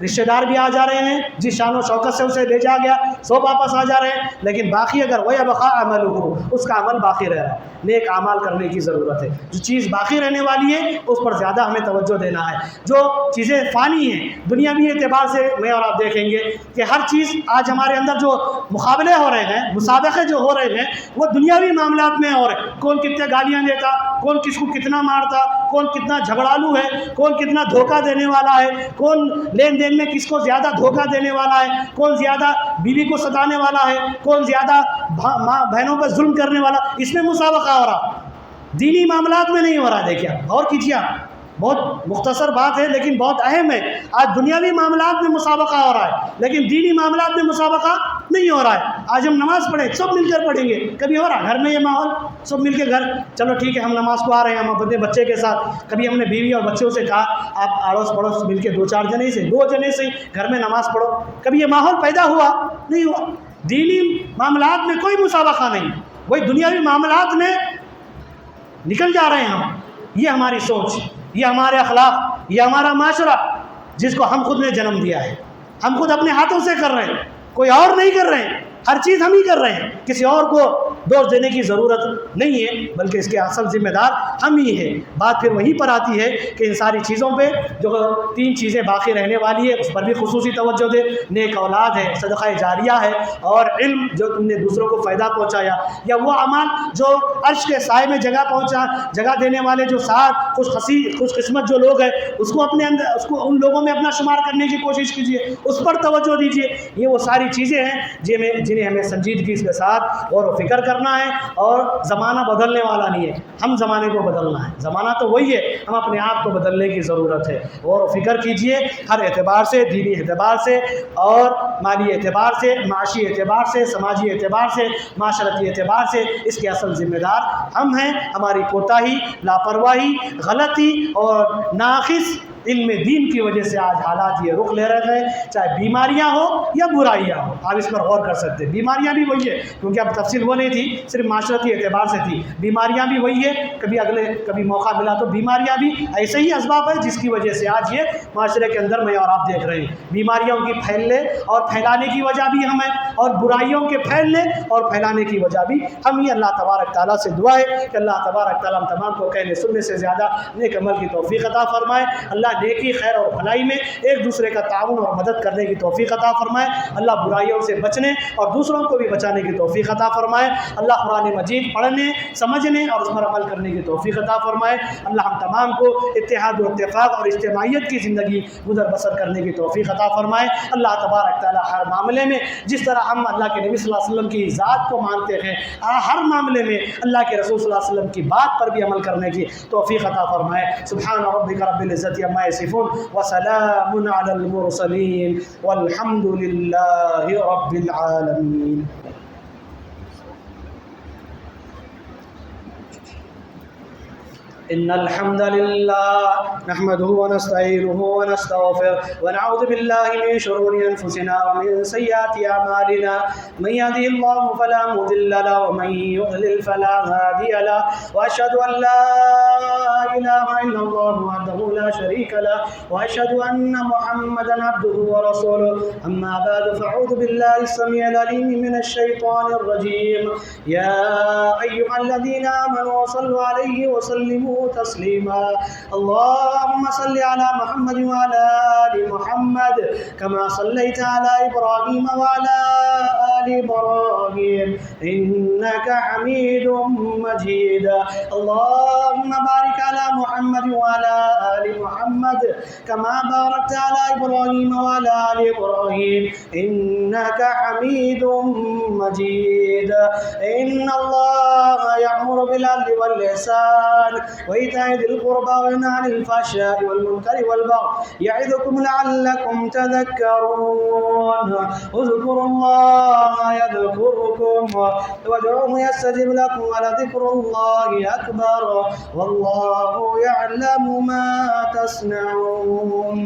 S2: رشتہ دار بھی آ جا رہے ہیں، جس شان و شوکت سے اسے لے جا گیا سب واپس آ جا رہے ہیں. لیکن باقی اگر وَيَبْقَىٰ عَمَلُهُ، اس کا عمل باقی رہ رہا ہے. نیک اعمال کرنے کی ضرورت ہے. جو چیز باقی رہنے والی ہے اس پر زیادہ ہمیں توجہ دینا ہے. جو چیزیں فانی ہیں، دنیاوی اعتبار سے میں اور آپ دیکھیں گے کہ ہر چیز آج ہمارے اندر جو مقابلے ہو رہے ہیں، مسابقے جو ہو رہے ہیں، وہ دنیاوی معاملات میں ہو رہے ہیں. کون کتنے گالیاں دیتا، کون کس کو کتنا مارتا، کون کتنا جھگڑالو ہے، کون کتنا دھوکہ دینے والا ہے، کون لین دین میں کس کو زیادہ دھوکہ دینے والا ہے، کون زیادہ بیوی کو ستانے والا ہے، کون زیادہ بہنوں پر ظلم کرنے والا. اس میں مسابقہ ہو رہا، دینی معاملات میں نہیں ہو رہا. دیکھیے اور کیجیے، بہت مختصر بات ہے لیکن بہت اہم ہے. آج دنیاوی معاملات میں مسابقہ ہو رہا ہے لیکن دینی معاملات میں مسابقہ نہیں ہو رہا ہے. آج ہم نماز پڑھیں، سب مل کر پڑھیں گے. کبھی ہو رہا گھر میں یہ ماحول، سب مل کے گھر، چلو ٹھیک ہے ہم نماز کو آ رہے ہیں ہم اپنے بچے کے ساتھ. کبھی ہم نے بیوی اور بچوں سے کہا آپ اڑوس پڑوس مل کے 2-4 جنے سے 2 جنے سے گھر میں نماز پڑھو. کبھی یہ ماحول پیدا ہوا؟ نہیں ہوا. دینی معاملات میں کوئی مسابقہ نہیں، وہی دنیاوی معاملات میں نکل جا رہے ہیں ہم. یہ ہماری سوچ، یہ ہمارے اخلاق، یہ ہمارا معاشرہ جس کو ہم خود نے جنم دیا ہے. ہم خود اپنے ہاتھوں سے کر رہے ہیں، کوئی اور نہیں کر رہے ہیں. ہر چیز ہم ہی کر رہے ہیں، کسی اور کو دوست دینے کی ضرورت نہیں ہے، بلکہ اس کے اصل ذمہ دار ہم ہی ہیں. بات پھر وہیں پر آتی ہے کہ ان ساری چیزوں پہ جو 3 چیزیں باقی رہنے والی ہے اس پر بھی خصوصی توجہ دے. نیک اولاد ہے، صدقہ جاریہ ہے، اور علم جو تم نے دوسروں کو فائدہ پہنچایا، یا وہ اعمال جو عرش کے سائے میں جگہ دینے والے جو ساتھ خوش قسمت جو لوگ ہیں اس کو اپنے اندر، اس کو ان لوگوں میں اپنا شمار کرنے کی کوشش کیجیے، اس پر توجہ دیجیے. یہ وہ ساری چیزیں ہیں جنہیں ہمیں سنجیدگی کے ساتھ غور و فکر کرنا ہے. اور زمانہ بدلنے والا نہیں ہے، ہم زمانے کو بدلنا ہے. زمانہ تو وہی ہے، ہم اپنے آپ کو بدلنے کی ضرورت ہے. غور و فکر کیجئے ہر اعتبار سے، دینی اعتبار سے اور مالی اعتبار سے، معاشی اعتبار سے، سماجی اعتبار سے، معاشرتی اعتبار سے. اس کے اصل ذمہ دار ہم ہیں. ہماری کوتاہی، لاپرواہی، غلطی اور ناقص علم دین کی وجہ سے آج حالات یہ رخ لے رہے ہیں، چاہے بیماریاں ہوں یا برائیاں ہوں۔ آپ اس پر غور کر سکتے ہیں، بیماریاں بھی وہی ہے، کیونکہ اب تفصیل وہ نہیں تھی، صرف معاشرتی اعتبار سے تھی، بیماریاں بھی وہی ہے، کبھی موقع ملا تو بیماریاں بھی ایسے ہی اسباب ہے جس کی وجہ سے آج یہ معاشرے کے اندر میں اور آپ دیکھ رہے ہیں، بیماریوں کی پھیلنے اور پھیلانے کی وجہ بھی ہم ہیں، اور برائیوں کے پھیلنے اور پھیلانے کی وجہ بھی ہم ہی۔ اللہ تبارک تعالیٰ سے دعا ہے کہ اللہ تبارک تعالیٰ ہم تمام کو کہنے سننے سے زیادہ نیک عمل کی توفیق عطا فرمائے، اللہ نیکی خیر اور بھلائی میں ایک دوسرے کا تعاون اور مدد کرنے کی توفیق عطا فرمائے، اللہ برائیوں سے بچنے اور دوسروں کو بھی بچانے کی توفیق عطا فرمائے، اللہ قرآن مجید پڑھنے سمجھنے اور اس پر عمل کرنے کی توفیق عطا فرمائے، اللہ ہم تمام کو اتحاد و اتفاق اور اجتماعیت کی زندگی گزر بسر کرنے کی توفیق عطا فرمائے، اللہ تبارک تعالیٰ ہر معاملے میں جس طرح ہم اللہ کے نبی صلی اللہ علیہ وسلم کی ذات کو مانتے ہیں، ہر معاملے میں اللہ کے رسول صلی اللہ علیہ وسلم کی بات پر بھی عمل کرنے کی توفیق عطا فرمائے۔ سبحان ربک رب العزت عما یصفون وسلام علی المرسلین والحمد للہ رب العالمین۔ إن الحمد لله نحمده ونستعينه ونستغفره ونعوذ بالله من شرور أنفسنا ومن سيئات أعمالنا، من يهده الله فلا مضل له ومن يضلل فلا هادي له، وأشهد أن لا إله إلا الله وحده لا شريك له، وأشهد أن محمدا عبده ورسوله، أما بعد فأعوذ بالله السميع العليم من الشيطان الرجيم، يا أيها الذين آمنوا صلوا عليه وسلموا تسليما، اللهم صل على محمد وعلى آل محمد كما صليت على إبراهيم وعلى آل إبراهيم إنك حميد مجيد، اللهم بارك على محمد وعلى آل محمد كما باركت على إبراهيم وعلى آل إبراهيم إنك حميد مجيد، إن الله يأمر بالعدل والإحسان وإيتاء ذي القربى وينهى عن الفحشاء والمنكر والبغي يعظكم لعلكم تذكرون، اذكروا الله يذكركم وادعوه يستجب لكم ولذكر الله أكبر والله يعلم ما تصنعون۔